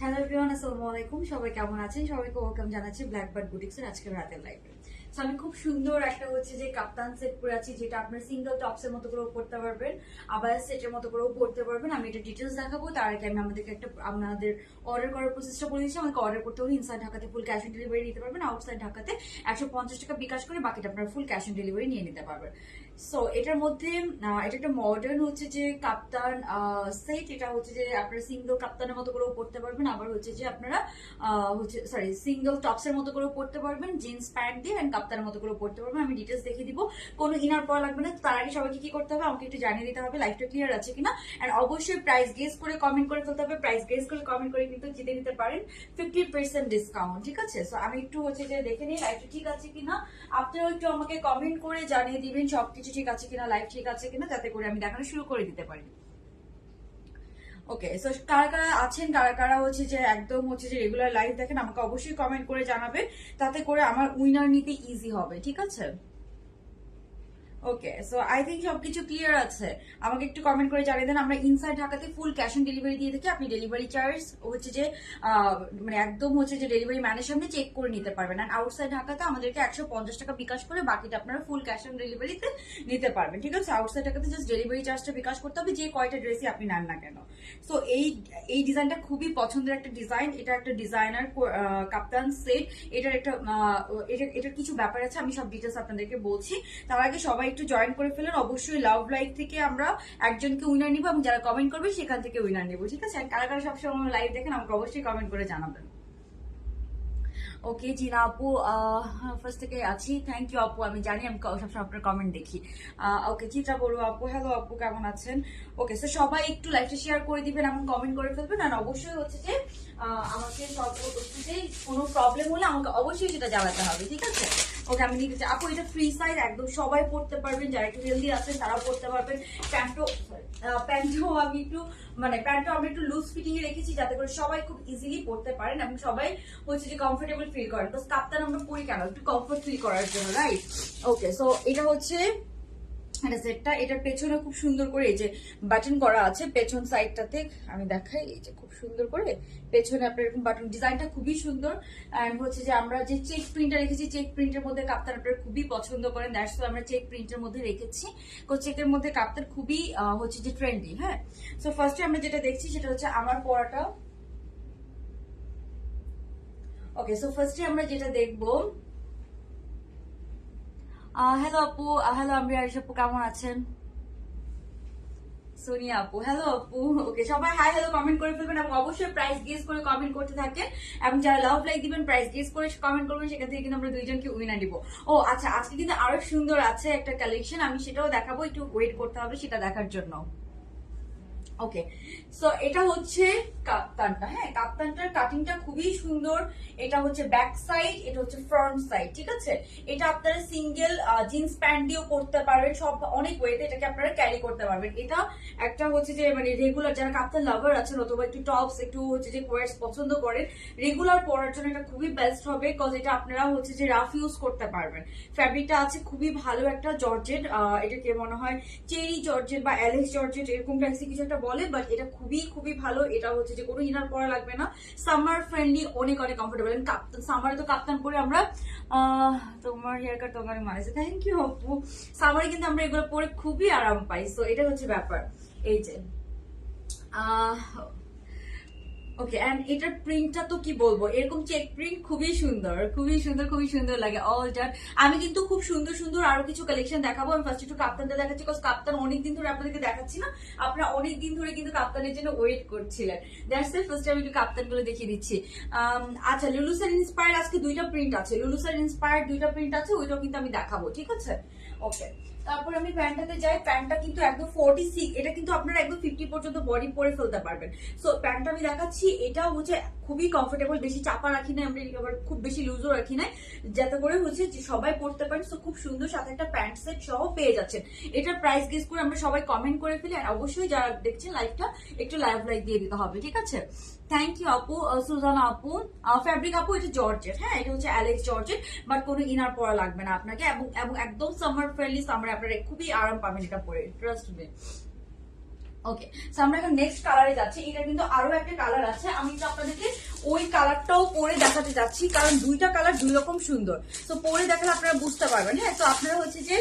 Hello everyone, আসসালামু আলাইকুম। সবাই কেমন আছেন? সবাইকে ওয়েলকাম জানাচ্ছি ব্ল্যাকবার্ড বুটিক্সের আজকের রাতের লাইভে। সো আমি খুব সুন্দর একটা যে কাপ্তান সেট পরে আছি, যেটা আপনার সিঙ্গেল টপসের মতো করেও পড়তে পারবেন, আবার সেটের মতো করেও পড়তে পারবেন। আমি এটা ডিটেলস দেখাবো। তার আগে আমি আপনাদের অর্ডার করার প্রসেসটা বলে দিচ্ছি। আমাকে অর্ডার করতে হলে ইনসাইড ঢাকাতে ফুল ক্যাশ অন ডেলিভারি নিতে পারবেন, আউটসাইড ঢাকাতে 150 টাকা বিকাশ করে বাকিটা আপনার ফুল ক্যাশ অন ডেলিভারি নিয়ে নিতে পারবেন। সো এটার মধ্যে এটা একটা মডার্ন যে কাপ্তান সেট। এটা যে আপনারা সিঙ্গেল কাপ্তানের মতো করেও পড়তে পারবেন, আবার যে আপনারা সিঙ্গেল টপসের মতো করেও পড়তে পারবেন, জিন্স প্যান্ট দিয়ে এন্ড কাপ্তানের মতো করেও পড়তে পারবেন। আমি ডিটেলস দেখিয়ে দিব, কোনো ইনার পড়া লাগবে না। তার আগে সবাইকে কি করতে হবে, আমাকে একটু জানিয়ে দিতে হবে লাইফটা ক্লিয়ার আছে কিনা, এন্ড অবশ্যই প্রাইস গেস করে কমেন্ট করে ফেলতে হবে। প্রাইস গেস করে কমেন্ট করে কিন্তু জিতে নিতে পারেন 50% ডিসকাউন্ট, ঠিক আছে? সো আমি একটু যে দেখে নিই লাইফটা ঠিক আছে কিনা। আপনারাও একটু আমাকে কমেন্ট করে জানিয়ে দিবেন সবকিছু ঠিক আছে কিনা, লাইভ ঠিক আছে কিনা, যাতে করে আমি দেখানো শুরু করে দিতে পারি। ওকে, সো কারা কারা আছেন, কারা কারা যে একদম যে রেগুলার লাইভ দেখেন, আমাকে অবশ্যই কমেন্ট করে জানাবে, তাতে করে আমার উইনার নিতে ইজি হবে, ঠিক আছে? ওকে, সো আই থিঙ্ক সবকিছু ক্লিয়ার আছে। আমাকে একটু কমেন্ট করে জানিয়ে দেন। আমরা ইনসাইড ঢাকাতে ফুল ক্যাশ অন ডেলিভারি দিয়ে থাকি। আপনি ডেলিভারি চার্জ যে মানে একদম যে ডেলিভারি ম্যানের সামনে চেক করে নিতে পারবেন। আর আউটসাইড ঢাকাতে আমাদেরকে 150 টাকা বিকাশ করে বাকিটা আপনারা ফুল ক্যাশ অন ডেলিভারিতে নিতে পারবেন, ঠিক আছে? আউটসাইড ঢাকাতে জাস্ট ডেলিভারি চার্জটা বিকাশ করতে হবে, যে কয়টা ড্রেসই আপনি নেন না কেন। সো এই ডিজাইনটা খুবই পছন্দের একটা ডিজাইন। এটা একটা ডিজাইনার কাপ্তান সেট। এটার কিছু ব্যাপার আছে, আমি সব ডিটেলস আপনাদেরকে বলছি। তার আগে সবাই একটু জয়েন করে ফেলেন। অবশ্যই লাভ লাইভ থেকে আমরা একজনকে উইনার নিব, এবং যারা কমেন্ট করবে সেখান থেকে উইনার নিব, ঠিক আছে? আর কারা কারা সবসময় লাইভ দেখেন আমাকে অবশ্যই কমেন্ট করে জানাবেন। ওকে জিনা আপু, ফার্স্ট থেকে আছি। থ্যাংক ইউ আপু, আমি জানি আমি সবসময় আপনার কমেন্ট দেখি। ওকে, চিত্রা বড়ুয়া আপু, হ্যালো আপু, কেমন আছেন? ওকে, সো সবাই একটু লাইভটা শেয়ার করে দিবেন এবং কমেন্ট করে ফেলবেন। আর অবশ্যই যে আমাকে কোনো প্রবলেম হলে আমাকে অবশ্যই সেটা জানাতে হবে, ঠিক আছে? ওকে, আমি নিতে চাই আপু, এটা ফ্রি সাইজ, একদম সবাই পড়তে পারবেন, যারা একটু হেলদি আছেন তারাও পড়তে পারবেন। প্যান্টও আমি একটু লুজ ফিটিং এ রেখেছি, যাতে করে সবাই খুব ইজিলি পড়তে পারেন এবং সবাই যে কমফোর্টেবল ফিল করেন। তো কাপ্তান আমরা পরি কেন, একটু কমফোর্ট ফিল করার জন্য, রাইট? ওকে, সো এটা সেটটা। এটার পেছনে খুব সুন্দর করে এই যে বাটন করা আছে পেছন সাইডটাতে, আমি দেখাই। এই যে খুব সুন্দর করে পেছনে আপনার এরকম বাটন, ডিজাইনটা খুবই সুন্দর। এন্ড যে আমরা যে চেক প্রিন্টটা রেখেছি, চেক প্রিন্টের মধ্যে কাপ্তান আপনারা খুবই পছন্দ করেন, দ্যাটস ওয়াই আমরা চেক প্রিন্টের মধ্যে রেখেছি। চেকের মধ্যে কাপ্তান খুবই যে ট্রেন্ডি। হ্যাঁ, সো ফার্স্টে আমরা যেটা দেখছি সেটা আমার পরাটা। ওকে, সো ফার্স্টে আমরা যেটা দেখবো, হ্যালো আপু, হ্যালো আমি আরিশ আপু, কেমন আছেন? সোনিয়া আপু, হ্যালো আপু। ওকে, সবাই হাই হ্যালো কমেন্ট করে ফেলবেন এবং অবশ্যই প্রাইস গেস করে কমেন্ট করতে থাকেন। এবং যারা লাভ লাইক দিবেন, প্রাইস গেস করে কমেন্ট করবেন, সেখান থেকে কিন্তু আমরা দুইজনকে উইনার দিব। ও আচ্ছা, আজকে কিন্তু আরো সুন্দর আছে একটা কালেকশন, আমি সেটাও দেখাবো, একটু ওয়েট করতে হবে সেটা দেখার জন্য। ওকে, সো এটা কাপ্তানটা। হ্যাঁ, কাপ্তানটার কাটিংটা খুবই সুন্দর। এটা ব্যাক সাইড, এটা ফ্রন্ট সাইড, ঠিক আছে? এটা আপনারা সিঙ্গেল জিন্স প্যান্ট দিয়েও পরতে পারবেন, সব অনেক ওয়েতে এটাকে আপনারা ক্যারি করতে পারবেন। এটা একটা যে মানে রেগুলার যারা কাপ্তান লাভার আছেন, অথবা একটু টপস একটু যে কোয়ার্স পছন্দ করেন, রেগুলার পরার জন্য এটা খুবই বেস্ট হবে, কজ এটা আপনারা যে রাফ ইউজ করতে পারবেন। ফ্যাব্রিকটা আছে খুবই ভালো একটা জর্জেট, এটাকে মনে হয় চেরি জর্জেট বা অ্যালেক্স জর্জেট এরকম টাইপের কিছু একটা বলে, বাট এটা খুবই খুবই ভালো। এটা যে কোনো ইনার পরা লাগবে না, সামার ফ্রেন্ডলি, অনেক অনেক কমফোর্টেবল। কাপ্তান সামারে তো কাপ্তান পরে আমরা তোমার হেয়ার কাট তোমার মানেছে, থ্যাংক ইউ আপু। সামারে কিন্তু আমরা এগুলো পরে খুবই আরাম পাই। সো এটা ব্যাপার। এই যে ওকে, এন্ড এটার প্রিন্টটা তো কি বলবো, এরকম চেক প্রিন্ট খুবই সুন্দর, খুবই সুন্দর, খুবই সুন্দর লাগে অল ডান। আমি কিন্তু খুব সুন্দর সুন্দর আরো কিছু কালেকশন দেখাবো। আমি ফার্স্ট একটু কাপ্তানটা দেখাচ্ছি, বিকজ কাপ্তান অনেকদিন ধরে আপনাদেরকে দেখাচ্ছি না, আপনারা অনেকদিন ধরে কিন্তু কাপ্তানের জন্য ওয়েট করছিলেন। দ্যাটস ওয়াই ফার্স্ট আমি একটু কাপ্তান গুলো দেখিয়ে দিচ্ছি। আচ্ছা, লুলুসার ইন্সপায়ার্ড আজকে দুইটা প্রিন্ট আছে, লুলুসার ইন্সপায়ার্ড দুইটা প্রিন্ট আছে, ওইটাও কিন্তু আমি দেখাবো, ঠিক আছে? ওকে, তারপর আমি প্যান্টটাতে যাই। প্যান্টটা কিন্তু একদম 46, এটা কিন্তু আপনারা একদম 50 পর্যন্ত বডি পরে ফেলতে পারবেন। সো প্যান্টটা আমি দেখাচ্ছি, এটাও খুবই কমফোর্টেবল, বেশি চাপা রাখি না আমরা, আবার খুব বেশি লুজও রাখি না, যাতে করে যে সবাই পড়তে পারে। সো খুব সুন্দর, সাথে একটা প্যান্ট সেট সহ পেয়ে যাচ্ছেন। এটার প্রাইস গেস করে আমরা সবাই কমেন্ট করে ফেলি, আর অবশ্যই যারা দেখছেন লাইভটা একটু লাইক দিয়ে দিতে হবে, ঠিক আছে? থ্যাংক ইউ আপু, সুজানা আপু। ফ্যাব্রিক আপু, এটা জর্জেট। হ্যাঁ, এটা অ্যালেক্স জর্জেট, বাট কোনো ইনার পরা লাগবে না আপনাকে, এবং একদম সামার ফ্রেন্ডলি, সামারে আপনারা খুবই আরাম পাবেন এটা পরে, ট্রাস্ট মি। ওকে, সো আমরা এখন নেক্সট কালারে যাচ্ছি। এটা কিন্তু আরো একটা কালার আছে, আমি তো আপনাদেরকে ওই কালারটাও পরে দেখাতে যাচ্ছি, কারণ দুইটা কালার দুই রকম সুন্দর। তো পরে দেখালে আপনারা বুঝতে পারবেন। হ্যাঁ, তো আপনারা হচ্ছে যে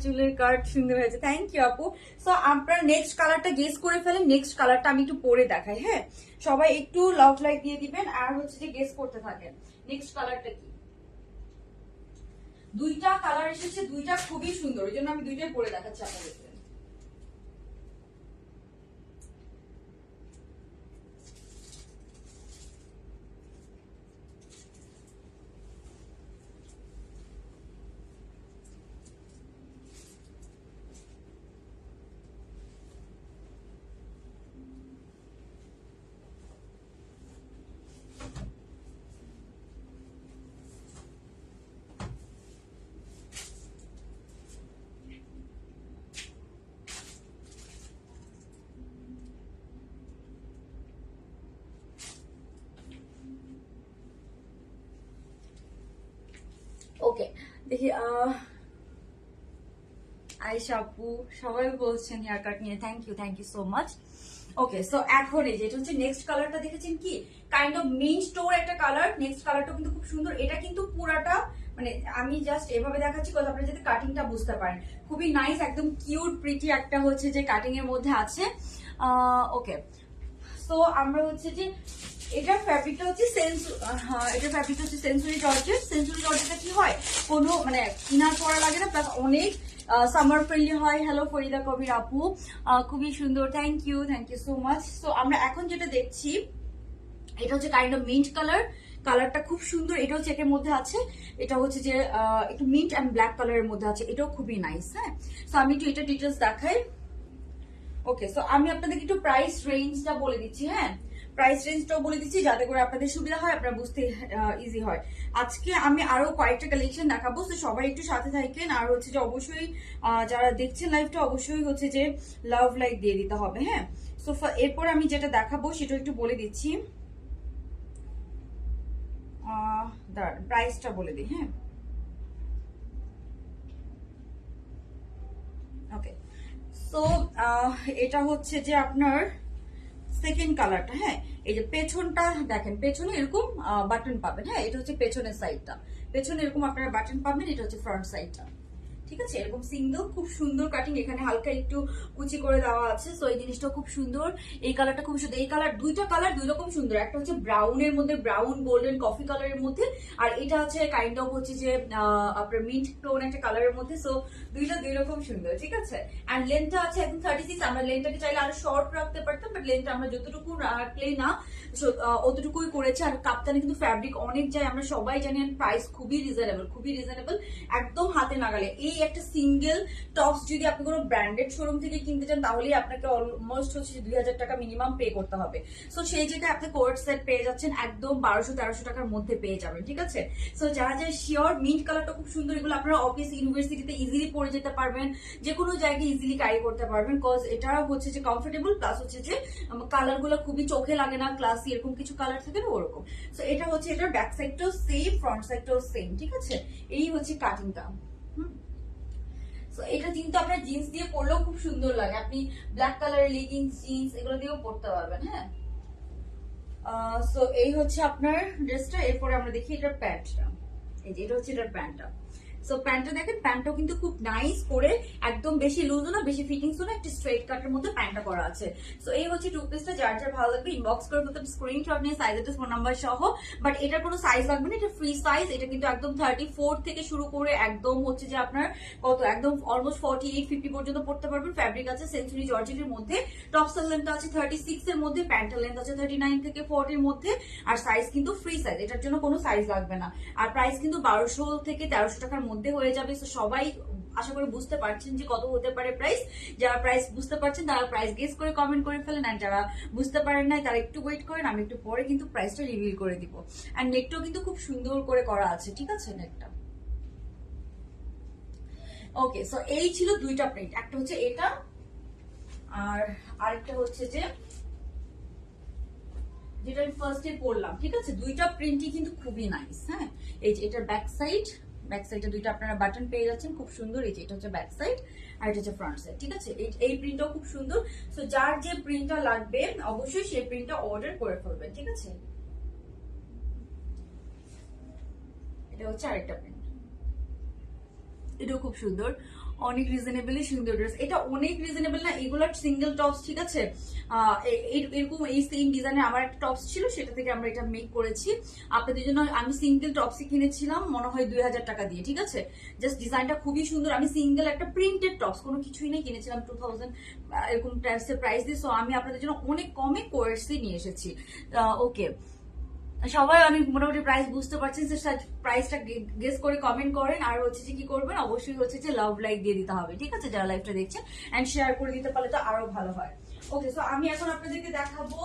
চুলের কাট সুন্দর হয়েছে, থ্যাংক ইউ আপু। সো আপনারা নেক্সট কালারটা গেস করে ফেলেন। নেক্সট কালারটা আমি একটু পরে দেখাই। হ্যাঁ, সবাই একটু লাভ লাইক দিয়ে দিবেন আর হচ্ছে যে গেস করতে থাকেন নেক্সট কালারটা কি। দুইটা কালার এসেছে, দুইটা খুবই সুন্দর, এই জন্য আমি দুইটাই পরে দেখাচ্ছি আপনাদেরকে। ওকে, দেখি আয়েশা আপু সবাই বলছেন হেয়ার কাট নিয়ে, thank you so much. Okay, so এখন এই যে এটা হচ্ছে নেক্সট কালারটা, দেখেছেন কি কাইন্ড অফ মিন্ট টোর একটা কালার। নেক্সট কালারটা কিন্তু খুব সুন্দর। এটা কিন্তু পুরাটা মানে আমি জাস্ট এভাবে দেখাচ্ছি কারণ আপনারা যাতে কাটিংটা বুঝতে পারেন। খুবই নাইস, একদম কিউট প্রিটি একটা হচ্ছে যে কাটিং এর মধ্যে আছে। ওকে, সো আমরা হচ্ছে যে এটার ফ্যাব্রিকটা হচ্ছে সেঞ্চুরি জর্জেট। সেঞ্চুরি জর্জেটটা কি হয়, কোনো মানে ইনার পরা লাগে না, প্লাস অনেক সামার ফ্রেন্ডলি হয়। হ্যালো ফরিদা কবির আপু, খুবই সুন্দর, thank you so much. So আমরা এখন যেটা দেখছি এটা হচ্ছে কাইন্ড অফ মিন্ট কালার। কালারটা খুব সুন্দর, এটাও চেকের মধ্যে আছে। এটা হচ্ছে যে একটু মিন্ট অ্যান্ড ব্ল্যাক কালারের মধ্যে আছে, এটাও খুবই নাইস। হ্যাঁ, সো আমি একটু এটা ডিটেলস দেখাই। ওকে, সো আমি আপনাদেরকে একটু প্রাইস রেঞ্জটা বলে দিচ্ছি। হ্যাঁ, প্রাইস রেঞ্জটাও বলে দিচ্ছি যাতে করে আপনাদের সুবিধা হয়, আপনারা বুঝতে ইজি হয়। আজকে আমি আরো কয়েকটা কালেকশন দেখাবো, তো সবাই একটু সাথে থাকেন। আর হচ্ছে যে অবশ্যই যারা দেখছেন লাইভটা অবশ্যই হচ্ছে যে লাভ লাইক দিয়ে দিতে হবে। হ্যাঁ, সো এরপর আমি যেটা দেখাবো সেটা একটু বলে দিচ্ছি, প্রাইসটা বলে দিই। হ্যাঁ, ওকে, সো এটা হচ্ছে যে আপনার সেকেন্ড কালারটা। হ্যাঁ, এই যে পেছনটা দেখেন, পেছনে এরকম বাটন পাবেন। হ্যাঁ, এটা হচ্ছে পেছনের সাইডটা, পেছনে এরকম আপনারা বাটন পাবেন। এটা হচ্ছে ফ্রন্ট সাইডটা, ঠিক আছে, এরকম সিঙ্গেল, খুব সুন্দর কাটিং। এখানে হালকা একটু কুচি করে দেওয়া আছে, সো এই জিনিসটা খুব সুন্দর। এই কালারটা খুব সুন্দর। এই কালার দুইটা কালার দুই রকম সুন্দর, একটা হচ্ছে ব্রাউনের মধ্যে, ব্রাউন গোল্ডেন কফি কালারের মধ্যে, আর এটা হচ্ছে কাইন্ড অফ হচ্ছে যে আপনার মিন্ট টোন একটা কালারের মধ্যে। সো দুইটা দুই রকম সুন্দর, ঠিক আছে। অ্যান্ড লেন্থটা আছে একদম 36। আমরা লেন্থটাকে চাইলে আরো শর্ট রাখতে পারতাম, বাট লেন্থটা আমরা যতটুকু রাখলেই না অতটুকুই করেছে। আর কাপ্তানে কিন্তু ফ্যাব্রিক অনেক যায়, আমরা সবাই জানি। প্রাইস খুবই রিজনেবল, একদম হাতে নাগালে। এই একটা সিঙ্গেল টপস যদি আপনি কোনো ব্র্যান্ডেড শোরুম থেকে কিনতে চান তাহলে আপনাকে অলমোস্ট হচ্ছে 2000 টাকা মিনিমাম পে করতে হবে। সো সেই জায়গায় আপনি কোয়ার্ট সেট পেয়ে যাচ্ছেন একদম 1200-1300 টাকার মধ্যে পেয়ে যাবেন, ঠিক আছে। সো যারা শিওর, মিন্ট কালারটা খুব সুন্দর। এগুলো আপনারা অফিস ইউনিভার্সিটিতে ইজিলি পরে যেতে পারবেন, যে কোনো জায়গায় ইজিলি ক্যারি করতে পারবেন, কজ এটা হচ্ছে যে কমফোর্টেবল, প্লাস হচ্ছে যে কালার গুলো খুবই চোখে লাগে না, ক্লাসি এরকম কিছু কালার থাকে না ওরকম। সো এটা হচ্ছে এটার ব্যাক সাইডটাও সেম, ফ্রন্ট সাইডটাও সেম, ঠিক আছে। এই হচ্ছে কাটিংটা। এটা কিন্তু আপনার জিন্স দিয়ে পরলেও খুব সুন্দর লাগে। আপনি ব্ল্যাক কালারের লেগিংস, জিন্স এগুলো দিয়েও পরতে পারবেন। হ্যাঁ, সো এই হচ্ছে আপনার ড্রেসটা। এরপরে আমরা দেখি এটার প্যান্টটা। এই যে এটা হচ্ছে এটার প্যান্টটা। সো প্যান্টটা দেখেন, প্যান্টটাও কিন্তু খুব নাইস করে, একদম বেশি লুজও না বেশি ফিটিংসও না, একটা স্ট্রেট কাটের মধ্যে প্যান্টটা করা আছে। সো এই হচ্ছে টু পিসটা। যার যার ভালো লাগবে ইনবক্স করে বলতে, স্ক্রিনশট নিয়ে সাইজ একটা ফোন নাম্বার সহ। বাট এটার কোনো সাইজ লাগবে না, এটা ফ্রি সাইজ। এটা কিন্তু একদম 34 থেকে শুরু করে একদম হচ্ছে যে আপনার কত, একদম অলমোস্ট 48-50 পর্যন্ত পড়তে পারবেন। ফ্যাব্রিক আছে সেঞ্চুরি জর্জেটের মধ্যে। টপসের লেন্থ আছে 36 এর মধ্যে, প্যান্টের লেন্থ আছে 39 থেকে 40 এর মধ্যে। আর সাইজ কিন্তু ফ্রি সাইজ, এটার জন্য কোনো সাইজ লাগবে না। আর প্রাইস কিন্তু 1200 থেকে 1300 টাকার মধ্যে হয়ে যাবে। সবাই আশা করি বুঝতে পারছেন যে কত হতে পারে প্রাইস। যারা প্রাইস বুঝতে পারছেন তারা প্রাইস গেস করে কমেন্ট করে ফেলেন, আর যারা বুঝতে পারেন না তারা একটু ওয়েট করেন, আমি একটু পরে কিন্তু প্রাইসটা রিভিল করে দিব। আর নেকটাও কিন্তু খুব সুন্দর করে করা আছে, ঠিক আছে নেকটা। ওকে, সো এই ছিল দুইটা প্রিন্ট, একটা হচ্ছে এটা আর আরেকটা হচ্ছে যে যেটা আমি ফার্স্টে পরলাম, ঠিক আছে। দুইটা প্রিন্টই কিন্তু খুবই নাইস। হ্যাঁ, এই যে এটার ব্যাক সাইড, ব্যাক সাইডে দুইটা আপনারা বাটন পেয়ে যাচ্ছেন, খুব সুন্দর। এই যে এটা হচ্ছে ব্যাক সাইড আর এটা হচ্ছে ফ্রন্ট সাইড, ঠিক আছে। এই প্রিন্টটাও খুব সুন্দর। সো যার যে প্রিন্টটা লাগবে অবশ্যই সেই প্রিন্টটা অর্ডার করে ফেলবেন, ঠিক আছে। এটা হচ্ছে আরেকটা প্রিন্ট, এটাও খুব সুন্দর, অনেক রিজনেবলি সুন্দর ড্রেস। এটা অনেক রিজনেবল না, এগুলোর সিঙ্গেল টপস, ঠিক আছে। এরকম এই সেম ডিজাইনের আমার একটা টপস ছিল, সেটা থেকে আমরা এটা মেক করেছি আপনাদের জন্য। আমি সিঙ্গেল টপসই কিনেছিলাম মনে হয় 2000 টাকা দিয়ে, ঠিক আছে। জাস্ট ডিজাইনটা খুবই সুন্দর। আমি সিঙ্গেল একটা প্রিন্টেড টপস, কোনো কিছুই নেই, কিনেছিলাম 2000 এরকম প্রাইস দিয়ে। সো আমি আপনাদের জন্য অনেক কমে কোর্সই নিয়ে এসেছি। ওকে, সবাই অনেক মোটামুটি প্রাইস বুঝতে পারছেন, প্রাইসটা গেস করে কমেন্ট করেন। আর হচ্ছে যে কি করবেন, অবশ্যই হচ্ছে যে লাভ লাইক দিয়ে দিতে হবে, ঠিক আছে, যারা লাইভটা দেখছেন, এন্ড শেয়ার করে দিতে পারলে তো আরো ভালো হয়। ওকে, সো আমি এখন আপনাদেরকে দেখাবো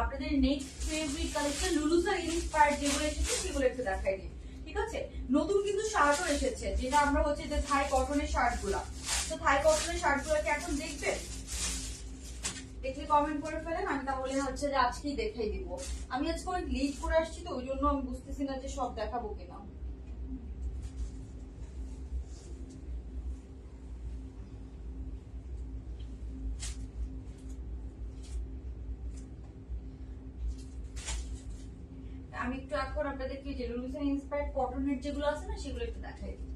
আপনাদের নেক্সট ফেভারিট কালেকশন, লুলুসার ইন্সপায়ার্ড যেগুলো এসেছে সেগুলো একটু দেখাই দিই, ঠিক আছে। নতুন কিন্তু শার্টও এসেছে, যেটা আমরা হচ্ছে যে থাই কটনের শার্ট গুলা। তো থাই কটনের শার্ট গুলাকে এখন দেখবেন, দেখলে কমেন্ট করে ফেলেন, আমি তাহলে হচ্ছে যে আজকেই দেখাই দিব। আমি আজকে অনেক লেট করে আসছি, তো ওই জন্য আমি বুঝতেছি না যে সব দেখাবো কিনা। আমি একটু এখন আপনাদেরকে যে লুলুসান ইন্সপায়ার্ড কটনের যেগুলো আছে না সেগুলো একটু দেখাই দিই।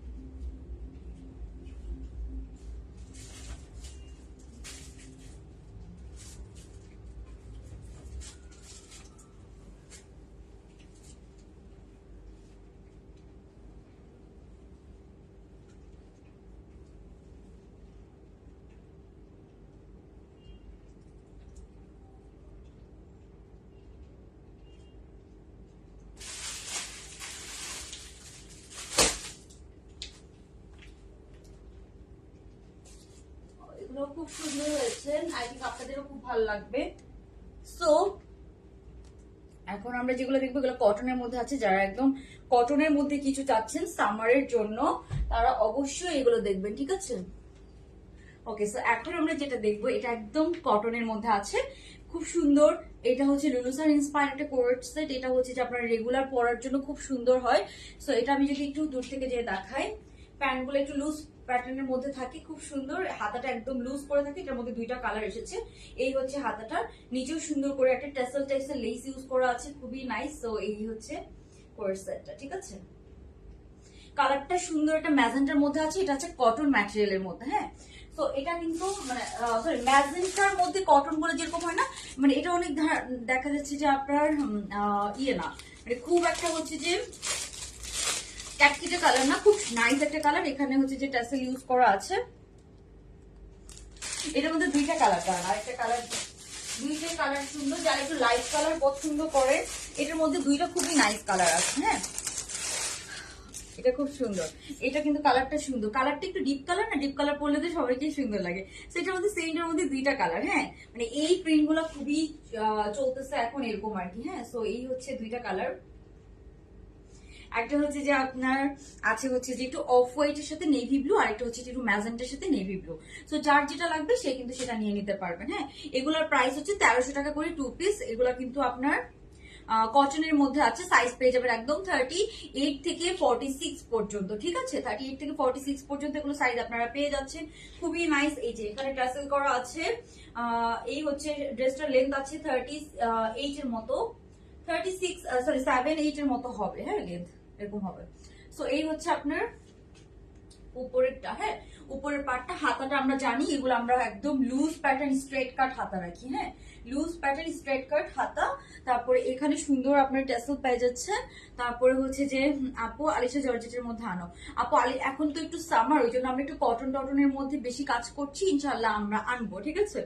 এগুলো খুব সুন্দর হয়েছে, আই থিঙ্ক আপনাদেরও খুব ভালো লাগবে। সো এখন আমরা যেগুলো দেখবো এগুলো কটনের মধ্যে আছে। যারা একদম কটনের মধ্যে কিছু চাচ্ছেন সামারের জন্য, তারা অবশ্যই এগুলো দেখবেন, ঠিক আছে। ওকে, সো এখন আমরা যেটা দেখবো এটা একদম কটনের মধ্যে আছে, খুব সুন্দর। এটা হচ্ছে লুলুসার ইন্সপায়ার একটা কোট সেট। এটা হচ্ছে যে আপনার রেগুলার পরার জন্য খুব সুন্দর হয়। সো এটা আমি যদি একটু দূর থেকে যে দেখাই, প্যান্টগুলো একটু লুজ প্যাটার্নের মধ্যে থাকে, খুব সুন্দর। হাতাটা একদম লুজ করে থাকে, এটার মধ্যে দুইটা কালার এসেছে। এই হচ্ছে হাতাটা, নিচেও সুন্দর করে একটা টেসেল টাইপসের লেস ইউজ করা আছে, খুবই নাইস। সো এই হচ্ছে কোট সেটটা, ঠিক আছে। কালারটা সুন্দর, একটা ম্যাজেন্টার মধ্যে আছে, এটা হচ্ছে কটন ম্যাটেরিয়ালের মধ্যে, হ্যাঁ। তো এটা কিন্তু মানে সরি, ম্যাজেন্টার মধ্যে কটন বলে যেরকম হয় না, মানে এটা অনেক দেখা যাচ্ছে যে আপনার ইয়ে না, মানে খুব একটা হচ্ছে যে ক্যাটকিটে কালার না, খুব নাইস একটা কালার। এখানে হচ্ছে যে টাসেল ইউজ করা আছে। এটার মধ্যে দুইটা কালার, কারণ আরেকটা কালার, দুইটাই কালার সুন্দর। যারা একটু লাইট কালার পছন্দ করে, এটার মধ্যে দুইটা খুবই নাইস কালার আছে, হ্যাঁ। এটা খুব সুন্দর, এটা কিন্তু কালারটা সুন্দর। কালারটা একটু ডিপ কালার না, ডিপ কালার পরলে তো সবাইকেই সুন্দর লাগে। সেটার মধ্যে সেন্টার মধ্যে দুইটা কালার, হ্যাঁ, মানে এই প্রিন্ট গুলো খুবই চলতেছে এখন এরকম আর কি, হ্যাঁ। সো এই হচ্ছে দুইটা কালার। একটা হচ্ছে যে আপনার আছে হচ্ছে যে একটু অফ হোয়াইটের সাথে নেভি ব্লু, আর একটা হচ্ছে একটু ম্যাজেন্টার সাথে নেভি ব্লু। সো যার যেটা লাগবে সে কিন্তু সেটা নিয়ে নিতে পারবেন, হ্যাঁ। এগুলোর প্রাইস হচ্ছে 1300 টাকা করে 2 পিস। এগুলা কিন্তু আপনার কটনের মধ্যে আছে। সাইজ পেয়ে যাবেন একদম 38 থেকে 46 পর্যন্ত, ঠিক আছে। 38 থেকে 46 পর্যন্ত এগুলো সাইজ আপনারা পেয়ে যাচ্ছেন, খুবই নাইস। এই যে এখানে টাসেল করা আছে। এই হচ্ছে ড্রেসটার লেন্থ আছে 38 এর মতো, 36 সরি 7-8 এর মতো হবে, হ্যাঁ, লেন্থ এরকম হবে। সো এই হচ্ছে আপনার উপরেরটা, হ্যাঁ। উপরের পার্টটা, হাতাটা আমরা জানি এগুলো আমরা একদম লুজ প্যাটার্ন স্ট্রেট কাট হাতা রাখি, হ্যাঁ, লুজ প্যাটার্ন স্ট্রেট কাট হাতা। তারপরে এখানে সুন্দর আপনার টেসেল পেয়ে যাচ্ছে। তারপরে হচ্ছে যে আপু আলিশা জর্জেটের মধ্যে আনো। আপু এখন তো একটু সামার, ওই জন্য আমরা একটু কটন টটনের মধ্যে বেশি কাজ করছি, ইনশাল্লাহ আমরা আনবো, ঠিক আছে।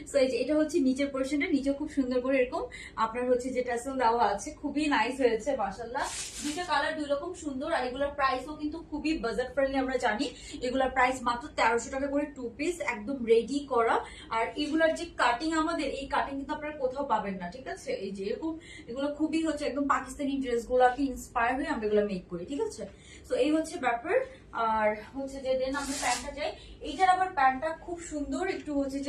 সো এই যে এটা হচ্ছে নিচের পোর্শনটা, নিচে খুব সুন্দর করে এরকম আপনার হচ্ছে যে টেসেল দেওয়া আছে, খুবই নাইস হয়েছে মাশাআল্লাহ। দুইটা কালার দুই রকম সুন্দর। আর এগুলোর প্রাইসও কিন্তু খুবই বাজেট ফ্রেন্ডলি, আমরা জানি। এগুলোর প্রাইস মাত্র 1300 টাকা করে 2 পিস, একদম রেডি করা। আর এগুলোর যে কাটিং, আমাদের এই কাটিং কিন্তু আপনারা কোথাও পাবেন না, ঠিক আছে। এই যে এরকম এগুলো খুবই হচ্ছে একদম পাকিস্তানি ড্রেস গুলাকে ইন্সপায়ার হয়ে আমরা এগুলো মেক করি, ঠিক আছে। তো এই হচ্ছে ব্যাপার। আর হচ্ছে যে দেন আমরা প্যান্টটা যাই। এইটার আবার প্যান্টটা খুব সুন্দর, একটু হচ্ছে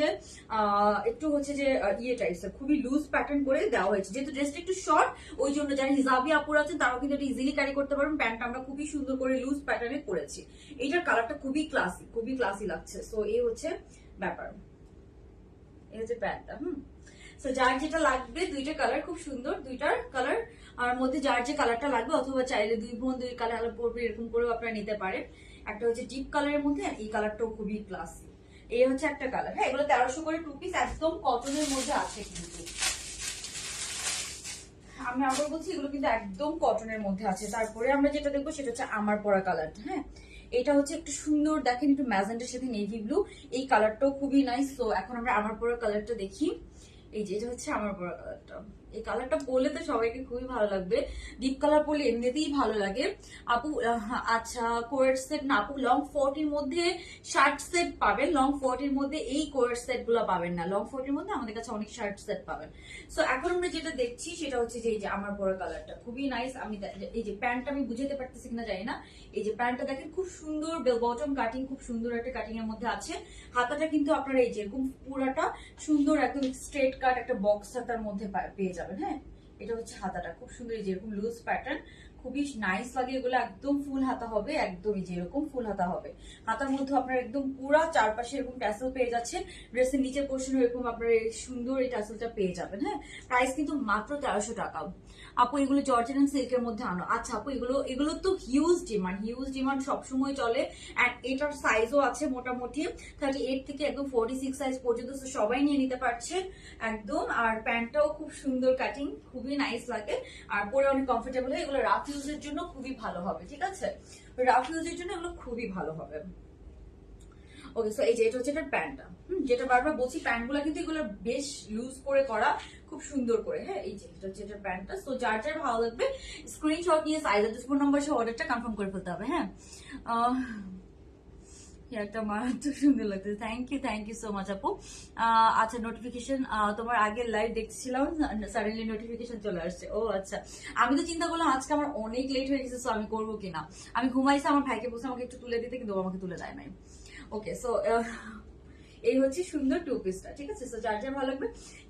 যে ইয়ে টাইপসের, খুবই লুজ প্যাটার্ন করে দেওয়া হয়েছে। যেহেতু ড্রেসটা একটু শর্ট, ওই জন্য যারা হিজাবি আপুর আছেন তারাও কিন্তু এটা ইজিলি ক্যারি করতে পারবেন। প্যান্টটা আমরা খুবই সুন্দর করে লুজ প্যাটার্নে করেছি। এইটার কালারটা খুবই ক্লাসি লাগছে। সো এই হচ্ছে ব্যাপার, এই হচ্ছে প্যান্টটা। তো যার যেটা লাগবে, দুইটা কালার খুব সুন্দর, দুইটার কালার আর মধ্যে যার যে কালারটা লাগবে, অথবা চাইলে দুই বোন দুই কালার পরবে, এরকম করেও আপনারা নিতে পারেন। একটা হচ্ছে ডিপ কালারের মধ্যে, আর এই কালারটাও খুবই ক্লাসি। এই হচ্ছে একটা কালার। হ্যাঁ, এগুলো 1300 করে 2 পিস, একদম কটনের মধ্যে আছে কিন্তু। আমি আবার বলছি, এগুলো কিন্তু একদম কটনের মধ্যে আছে। তারপরে আমরা যেটা দেখবো সেটা হচ্ছে আমার পরা কালারটা। হ্যাঁ, এটা হচ্ছে একটু সুন্দর, দেখেন একটু ম্যাজেন্টার সাথে নেভি ব্লু, এই কালারটাও খুবই নাইস। তো এখন আমরা আমার পরা কালারটা দেখি। এই যে এটা হচ্ছে আমার পরা কালারটা। এই কালারটা পরলে তো সবাইকে খুবই ভালো লাগবে। ডিপ কালার পরলে এমনিতেই ভালো লাগে। আপু আচ্ছা, কোয়ার সেট না আপু, লং 40 মধ্যে শার্ট সেট পাবেন। লং 40 মধ্যে এই কোয়ার সেট গুলো পাবেন না। লং 40 মধ্যে আমাদের কাছে অনেক শার্ট সেট পাবেন। সো এখন আমরা যেটা দেখছি সেটা হচ্ছে যে এই যে আমার পরা কালারটা খুবই নাইস। আমি এই যে প্যান্টটা আমি বুঝাতে পারতেছি কিনা জানি না। এই যে প্যান্টটা দেখেন, খুব সুন্দর বেল বটম কাটিং, খুব সুন্দর একটা কাটিং এর মধ্যে আছে। হাতাটা কিন্তু আপনারা এই যে এরকম পুরাটা সুন্দর একদম স্ট্রেট কাট একটা বক্স হাতার মধ্যে পেয়ে যাবেন। হ্যাঁ, এটা হচ্ছে হাতাটা খুব সুন্দর, এই যে এরকম লুজ প্যাটার্ন, খুবই নাইস লাগে এগুলো। একদম ফুল হাতা হবে, একদমই যে এরকম ফুল হাতা হবে। হাতার মধ্যে আপনার একদম পুরা চারপাশে এরকম ট্যাসেল পেয়ে যাচ্ছেন। ড্রেসের নিচের পোর্শনে এরকম আপনার সুন্দর এই ট্যাসেলটা পেয়ে যাবেন। হ্যাঁ, প্রাইস কিন্তু মাত্র 1300 টাকা। আপু এগুলো জর্জেট এন্ড সিল্কের মধ্যে আনো। আচ্ছা আপু, এগুলো তো হিউজ ডিমান্ড সবসময় চলে। এন্ড এটার সাইজও আছে মোটামুটি 38 থেকে একদম 46 সাইজ পর্যন্ত, সবাই নিয়ে নিতে পারছে একদম। আর প্যান্টটাও খুব সুন্দর কাটিং, খুবই নাইস লাগে, আর পরে অনেক কমফোর্টেবল হয়। এগুলো রাফ ইউজের জন্য খুবই ভালো হবে। ঠিক আছে, রাফ ইউজের জন্য এগুলো খুবই ভালো হবে। ওকে, সো এই যে এটা হচ্ছে এটার প্যান্টটা। যেটা বারবার বলছি, প্যান্ট গুলা কিন্তু এগুলো বেশ লুজ করে করা, খুব সুন্দর করে। হ্যাঁ, এই যে এটা হচ্ছে এটার প্যান্টটা। সো যার যার ভালো লাগবে স্ক্রিনশট নিয়ে সাইজ আর ফোন নাম্বার সহ অর্ডারটা কনফার্ম করে ফেলতে হবে। হ্যাঁ, একটা মারাত্মক সুন্দর লাগছে। থ্যাংক ইউ সো মাচ আপু। আচ্ছা, নোটিফিকেশন তোমার আগের লাইভ দেখছিলাম, সাডেনলি নোটিফিকেশন চলে আসছে। ও আচ্ছা, আমি তো চিন্তা করলাম আজকে আমার অনেক লেট হয়ে গেছে, সো আমি করবো কিনা। আমি ঘুমাইছি, আমার ভাইকে বলছে আমাকে একটু তুলে দিতে, কিন্তু আমাকে তুলে দেয় নাই। ওকে, সো এই হচ্ছে সুন্দর 2 পিসটা। ঠিক আছে, সো যার যার ভালো লাগবে।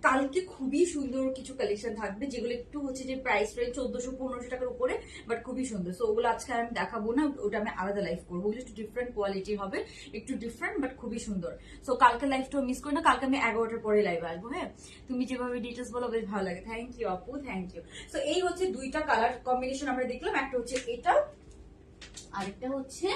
কালকে খুবই সুন্দর কিছু কালেকশন থাকবে, যেগুলো একটু হচ্ছে যে প্রাইস রেঞ্জ 1400-1500 টাকার উপরে, বাট খুবই সুন্দর। সো ওগুলো আজকে আমি দেখাবো না, ওটা আমি আলাদা লাইভ করবো। ওগুলো একটু ডিফারেন্ট কোয়ালিটি হবে, একটু ডিফারেন্ট বাট খুবই সুন্দর। সো কালকে লাইভটাও মিস করি না, কালকে আমি 11টার পরে লাইভে আসবো। হ্যাঁ, তুমি যেভাবে ডিটেলস বলো বেশ ভালো লাগে। থ্যাংক ইউ আপু, থ্যাংক ইউ। সো এই হচ্ছে দুইটা কালার কম্বিনেশন আমরা দেখলাম, একটা হচ্ছে এটা, আরেকটা হচ্ছে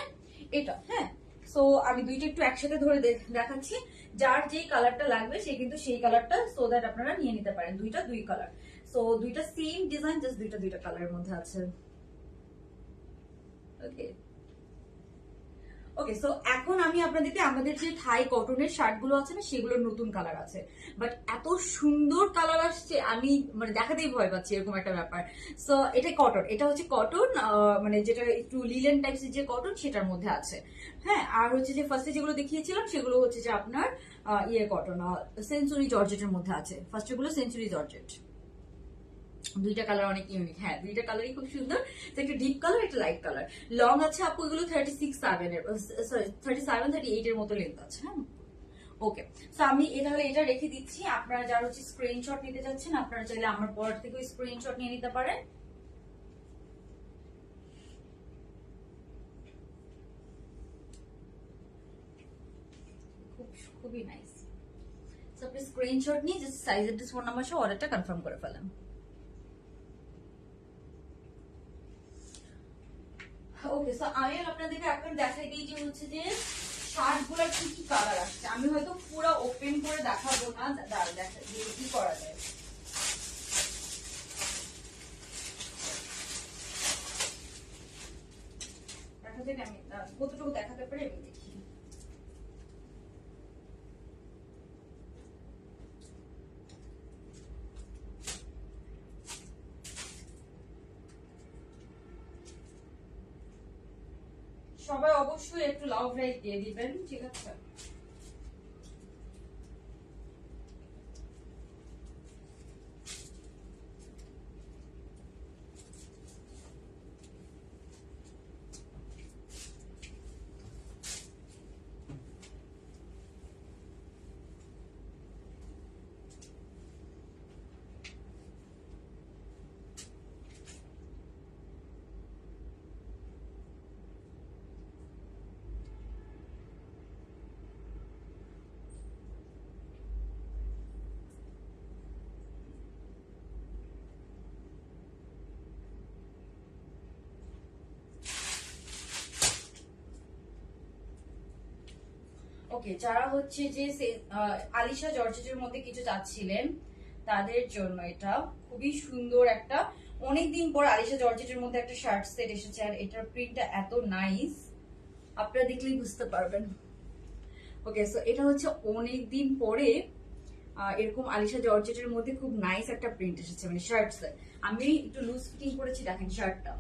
এটা। হ্যাঁ, সো আমি দুইটা একটু একসাথে ধরে দেখাচ্ছি। যার যেই কালারটা লাগবে সে কিন্তু সেই কালারটা, সো দ্যাট আপনারা নিয়ে নিতে পারেন। দুইটা দুই কালার, সো দুইটা সেম ডিজাইন, জাস্ট দুইটা কালারের মধ্যে আছে। ওকে ওকে, সো এখন আমি আপনাদেরকে আমাদের যে থাই কটনের শার্ট গুলো আছে না, সেগুলোর নতুন কালার আছে, বাট এত সুন্দর কালার আসছে, আমি মানে দেখাতেই ভয় পাচ্ছি, এরকম একটা ব্যাপার। সো এটা কটন, এটা হচ্ছে কটন, মানে যেটা একটু লিলেন টাইপস যে কটন, সেটার মধ্যে আছে। হ্যাঁ, আর হচ্ছে যে ফার্স্টে যেগুলো দেখিয়েছিলাম সেগুলো হচ্ছে যে আপনার ইয়ে কটন, সেঞ্চুরি জর্জেটের মধ্যে আছে। ফার্স্টে গুলো সেঞ্চুরি জর্জেট। দুইটা কালার অনেক ইউনিক। হ্যাঁ, দুইটা কালারই খুব সুন্দর। একটা ডিপ কালার, একটা লাইট কালার। লং আছে আপু এগুলো 37 38 এর মতো লেন্থ আছে। হ্যাঁ, ওকে। সো আমি তাহলে এটা রেখে দিচ্ছি। আপনারা যারা হচ্ছে স্ক্রিনশট নিতে যাচ্ছেন, আপনারা চাইলে আমার পর থেকে স্ক্রিনশট নিয়ে নিতে পারেন। খুবই নাইস। সো আপনি স্ক্রিনশট নিয়ে জাস্ট সাইজ এর ফোন নাম্বার সহ অর্ডারটা কনফার্ম করে ফেলেন। ওকে, সো আমি আপনাদেরকে এখন দেখাই দিই যে হচ্ছে যে শার্ট গুলার কি কি কালার আসছে। আমি হয়তো পুরো ওপেন করে দেখাবো না, দেখা দিয়ে কি করা যায়। দেখা যাক আমি কতটুকু দেখাতে পারি, আমি দেখি। সবাই অবশ্যই একটু লাভ লাইক দিয়ে দিবেন, ঠিক আছে। ওকে, যারা হচ্ছে যে আলিশা জর্জেটের মধ্যে কিছু চাচ্ছিলেন তাদের জন্য এটা খুবই সুন্দর একটা, অনেকদিন পর আলিশা জর্জেটের মধ্যে একটা শার্ট সেট এসেছে, আর এটার প্রিন্টটা এত নাইস, আপনারা দেখলেই বুঝতে পারবেন। ওকে, সো এটা হচ্ছে অনেকদিন পরে এরকম আলিশা জর্জেটের মধ্যে খুব নাইস একটা প্রিন্ট এসেছে, মানে শার্ট সেট। আমি একটু লুজ ফিটিং করেছি, দেখেন শার্টটা